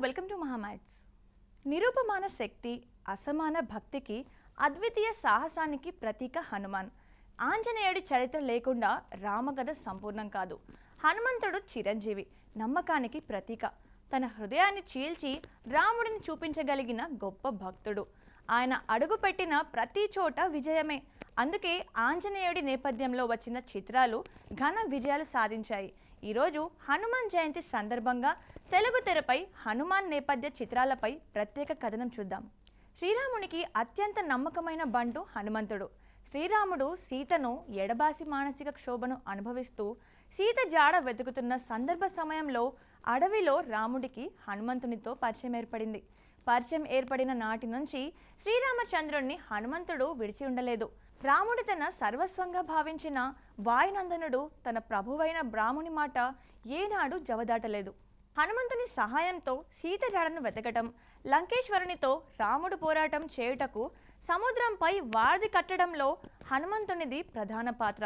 Welcome to మహామైట్స్. నిరూపమాన శక్తి, అసమాన భక్తికి, అద్వితీయ సాహసానికి ప్రతీక హనుమాన్. ఆంజనేయుడి చరిత్ర లేకుండా రామకథ సంపూర్ణం కాదు. హనుమంతుడు చిరంజీవి, నమ్మకానికి ప్రతీక. తన హృదయాన్ని చీల్చి రాముడిని చూపించగలిగిన గొప్ప భక్తుడు. ఆయన అడుగుపెట్టిన ప్రతి చోట విజయమే. అందుకే ఆంజనేయుడి నేపథ్యంలో వచ్చిన చిత్రాలు ఘన విజయాలు సాధించాయి. ఈరోజు హనుమాన్ జయంతి సందర్భంగా తెలుగు తెరపై హనుమాన్ నేపథ్య చిత్రాలపై ప్రత్యేక కథనం చూద్దాం. శ్రీరామునికి అత్యంత నమ్మకమైన బంటు హనుమంతుడు. శ్రీరాముడు సీతను ఎడబాసి మానసిక క్షోభను అనుభవిస్తూ సీత జాడ వెతుకుతున్న సందర్భ సమయంలో అడవిలో రాముడికి హనుమంతునితో పరిచయం ఏర్పడింది. పరిచయం ఏర్పడిన నాటి నుంచి శ్రీరామచంద్రుణ్ణి హనుమంతుడు విడిచి ఉండలేదు. రాముడి తన సర్వస్వంగా భావించిన వాయునందనుడు తన ప్రభువైన బ్రాహ్ముని మాట ఏనాడు జవదాటలేదు. హనుమంతుని సహాయంతో సీత జాడను వెతకటం, లంకేశ్వరునితో రాముడు పోరాటం చేయుటకు సముద్రంపై వారధి కట్టడంలో హనుమంతునిది ప్రధాన పాత్ర.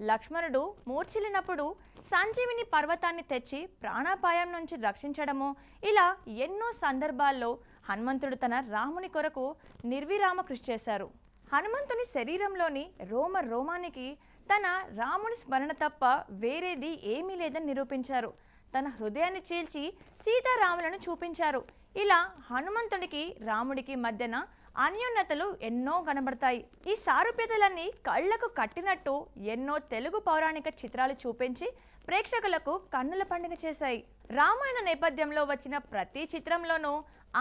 లక్ష్మణుడు మూర్ఛిల్లినప్పుడు సంజీవిని పర్వతాన్ని తెచ్చి ప్రాణాపాయం నుంచి రక్షించడము, ఇలా ఎన్నో సందర్భాల్లో హనుమంతుడు తన రాముని కొరకు నిర్విరామ కృషి చేశారు. హనుమంతుని శరీరంలోని రోమ రోమానికి తన రాముని స్మరణ తప్ప వేరేది ఏమీ లేదని నిరూపించారు. తన హృదయాన్ని చీల్చి సీతారాములను చూపించారు. ఇలా హనుమంతుడికి రాముడికి మధ్యన అన్యోన్యతలు ఎన్నో కనబడతాయి. ఈ సారూప్యతలన్నీ కళ్లకు కట్టినట్టు ఎన్నో తెలుగు పౌరాణిక చిత్రాలు చూపించి ప్రేక్షకులకు కన్నుల పండుగ చేశాయి. రామాయణ నేపథ్యంలో వచ్చిన ప్రతి చిత్రంలోనూ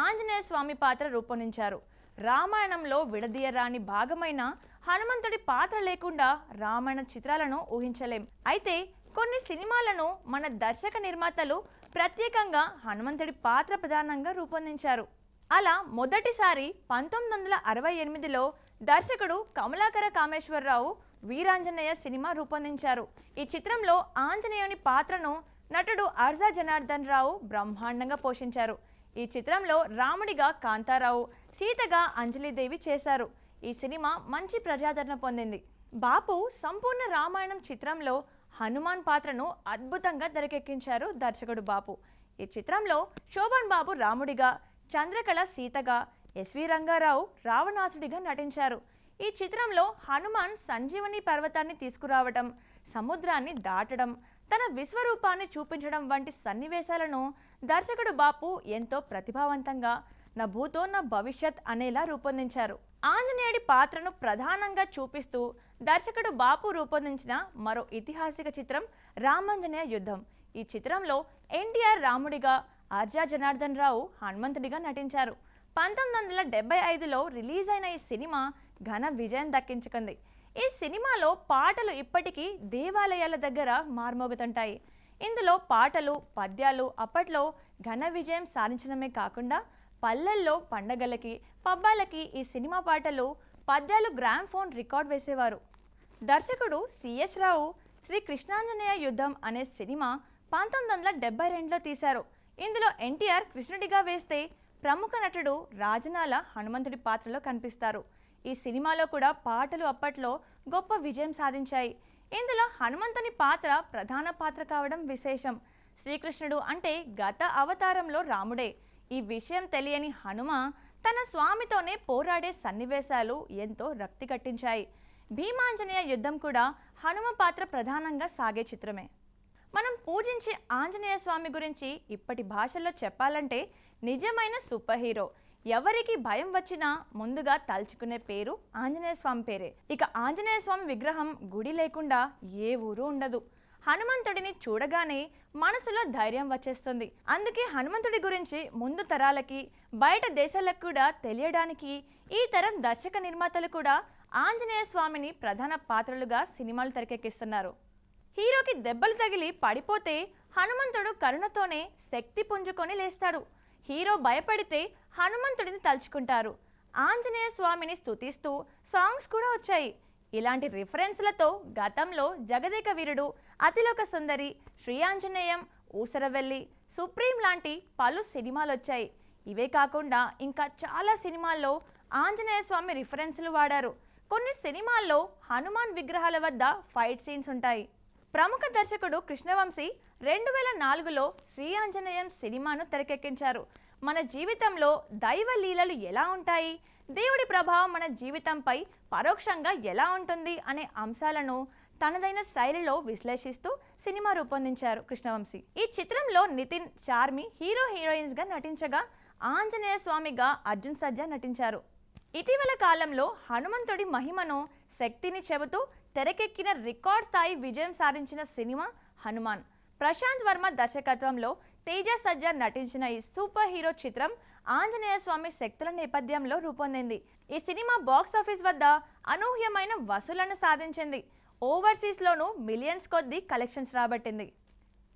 ఆంజనేయ స్వామి పాత్ర రూపొందించారు. రామాయణంలో విడదీయరాని భాగమైన హనుమంతుడి పాత్ర లేకుండా రామాయణ చిత్రాలను ఊహించలేం. అయితే కొన్ని సినిమాలను మన దర్శక నిర్మాతలు ప్రత్యేకంగా హనుమంతుడి పాత్ర ప్రధానంగా రూపొందించారు. అలా మొదటిసారి 1968లో దర్శకుడు కమలాకర కామేశ్వరరావు వీరాంజనేయ సినిమా రూపొందించారు. ఈ చిత్రంలో ఆంజనేయుని పాత్రను నటుడు అర్జా జనార్దన్ రావు బ్రహ్మాండంగా పోషించారు. ఈ చిత్రంలో రాముడిగా కాంతారావు, సీతగా అంజలిదేవి చేశారు. ఈ సినిమా మంచి ప్రజాదరణ పొందింది. బాపు సంపూర్ణ రామాయణం చిత్రంలో హనుమాన్ పాత్రను అద్భుతంగా తెరకెక్కించారు దర్శకుడు బాపు. ఈ చిత్రంలో శోభన్ బాబు రాముడిగా, చంద్రకళ సీతగా, ఎస్వి రంగారావు రావణాసుడిగా నటించారు. ఈ చిత్రంలో హనుమాన్ సంజీవని పర్వతాన్ని తీసుకురావడం, సముద్రాన్ని దాటడం, తన విశ్వరూపాన్ని చూపించడం వంటి సన్నివేశాలను దర్శకుడు బాపు ఎంతో ప్రతిభావంతంగా నా భూతో నా భవిష్యత్ అనేలా రూపొందించారు. ఆంజనేయుడి పాత్రను ప్రధానంగా చూపిస్తూ దర్శకుడు బాపు రూపొందించిన మరో ఐతిహాసిక చిత్రం రామాంజనేయ యుద్ధం. ఈ చిత్రంలో ఎన్టీఆర్ రాముడిగా, అర్జా జనార్దన్ రావు హనుమంతుడిగా నటించారు. 1975లో రిలీజ్ అయిన ఈ సినిమా ఘన విజయం దక్కించుకుంది. ఈ సినిమాలో పాటలు ఇప్పటికీ దేవాలయాల దగ్గర మార్మోగుతుంటాయి. ఇందులో పాటలు, పద్యాలు అప్పట్లో ఘన విజయం సాధించడమే కాకుండా పల్లెల్లో పండగలకి, పబ్బాలకి ఈ సినిమా పాటలు, పద్యాలు గ్రామ్ఫోన్ రికార్డ్ వేసేవారు. దర్శకుడు సిఎస్ రావు శ్రీ కృష్ణాంజనేయ యుద్ధం అనే సినిమా 1972లో తీశారు. ఇందులో ఎన్టీఆర్ కృష్ణుడిగా వేస్తే ప్రముఖ నటుడు రాజనాల హనుమంతుడి పాత్రలో కనిపిస్తారు. ఈ సినిమాలో కూడా పాటలు అప్పట్లో గొప్ప విజయం సాధించాయి. ఇందులో హనుమంతుని పాత్ర ప్రధాన పాత్ర కావడం విశేషం. శ్రీకృష్ణుడు అంటే గత అవతారంలో రాముడే. ఈ విషయం తెలియని హనుమ తన స్వామితోనే పోరాడే సన్నివేశాలు ఎంతో రక్తి కట్టించాయి. భీమాంజనేయ యుద్ధం కూడా హనుమ పాత్ర ప్రధానంగా సాగే చిత్రమే. మనం పూజించే ఆంజనేయ స్వామి గురించి ఇప్పటి భాషల్లో చెప్పాలంటే నిజమైన సూపర్ హీరో. ఎవరికి భయం వచ్చినా ముందుగా తలుచుకునే పేరు ఆంజనేయ స్వామి పేరే. ఇక ఆంజనేయ స్వామి విగ్రహం, గుడి లేకుండా ఏ ఊరు ఉండదు. హనుమంతుడిని చూడగానే మనసులో ధైర్యం వచ్చేస్తుంది. అందుకే హనుమంతుడి గురించి ముందు తరాలకి, బయట దేశాలకు కూడా తెలియడానికి ఈ తరం దర్శక నిర్మాతలు కూడా ఆంజనేయ స్వామిని ప్రధాన పాత్రలుగా సినిమాలు తెరకెక్కిస్తున్నారు. హీరోకి దెబ్బలు తగిలి పడిపోతే హనుమంతుడు కరుణతోనే శక్తి పుంజుకొని లేస్తాడు. హీరో భయపడితే హనుమంతుడిని తలుచుకుంటారు. ఆంజనేయ స్వామిని స్తుతిస్తూ సాంగ్స్ కూడా వచ్చాయి. ఇలాంటి రిఫరెన్స్లతో గతంలో జగదేక వీరుడు, అతిలోక సుందరి, శ్రీ ఆంజనేయం, ఊసరవెల్లి, సుప్రీం లాంటి పలు సినిమాలు వచ్చాయి. ఇవే కాకుండా ఇంకా చాలా సినిమాల్లో ఆంజనేయ స్వామి రిఫరెన్స్లు వాడారు. కొన్ని సినిమాల్లో హనుమాన్ విగ్రహాల వద్ద ఫైట్ సీన్స్ ఉంటాయి. ప్రముఖ దర్శకుడు కృష్ణవంశీ 2004లో శ్రీ ఆంజనేయం సినిమాను తెరకెక్కించారు. మన జీవితంలో దైవ లీలలు ఎలా ఉంటాయి, దేవుడి ప్రభావం మన జీవితంపై పరోక్షంగా ఎలా ఉంటుంది అనే అంశాలను తనదైన శైలిలో విశ్లేషిస్తూ సినిమా రూపొందించారు కృష్ణవంశీ. ఈ చిత్రంలో నితిన్, చార్మి హీరో హీరోయిన్స్ గా నటించగా ఆంజనేయ స్వామిగా అర్జున్ సర్జా నటించారు. ఇటీవల కాలంలో హనుమంతుడి మహిమను, శక్తిని చెబుతూ తెరకెక్కిన రికార్డ్ స్థాయి విజయం సాధించిన సినిమా హనుమాన్. ప్రశాంత్ వర్మ దర్శకత్వంలో తేజ సజ్జా నటించిన ఈ సూపర్ హీరో చిత్రం ఆంజనేయ స్వామి శక్తుల నేపథ్యంలో రూపొందింది. ఈ సినిమా బాక్సాఫీస్ వద్ద అనూహ్యమైన వసూళ్లను సాధించింది. ఓవర్సీస్లోనూ మిలియన్స్ కొద్దీ కలెక్షన్స్ రాబట్టింది.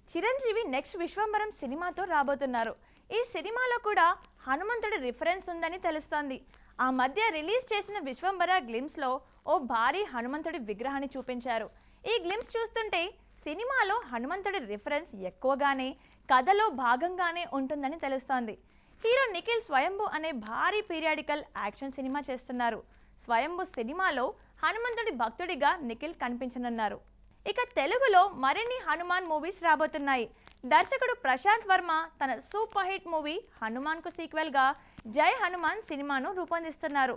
చిరంజీవి నెక్స్ట్ విశ్వంబరం సినిమాతో రాబోతున్నారు. ఈ సినిమాలో కూడా హనుమంతుడి రిఫరెన్స్ ఉందని తెలుస్తోంది. ఆ మధ్య రిలీజ్ చేసిన విశ్వంబర గ్లిమ్స్లో ఓ భారీ హనుమంతుడి విగ్రహాన్ని చూపించారు. ఈ గ్లిమ్స్ చూస్తుంటే సినిమాలో హనుమంతుడి రిఫరెన్స్ ఎక్కువగానే, కథలో భాగంగానే ఉంటుందని తెలుస్తోంది. హీరో నిఖిల్ స్వయంభు అనే భారీ పీరియాడికల్ యాక్షన్ సినిమా చేస్తున్నారు. స్వయంభు సినిమాలో హనుమంతుడి భక్తుడిగా నిఖిల్ కనిపించనున్నారు. ఇక తెలుగులో మరిన్ని హనుమాన్ మూవీస్ రాబోతున్నాయి. దర్శకుడు ప్రశాంత్ వర్మ తన సూపర్ హిట్ మూవీ హనుమాన్కు సీక్వెల్గా జై హనుమాన్ సినిమాను రూపొందిస్తున్నారు.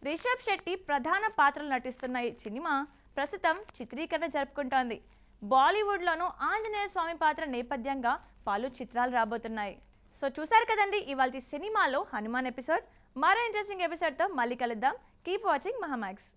రిషబ్ శెట్టి ప్రధాన పాత్రలు నటిస్తున్న ఈ సినిమా ప్రస్తుతం చిత్రీకరణ జరుపుకుంటోంది. బాలీవుడ్లోనూ ఆంజనేయ స్వామి పాత్ర నేపథ్యంగా పలు చిత్రాలు రాబోతున్నాయి. సో చూసారు కదండి ఇవాల్టి సినిమాలో హనుమాన్ ఎపిసోడ్. మరో ఇంట్రెస్టింగ్ ఎపిసోడ్తో మళ్ళీ కలుద్దాం. Keep watching Mahaa Max.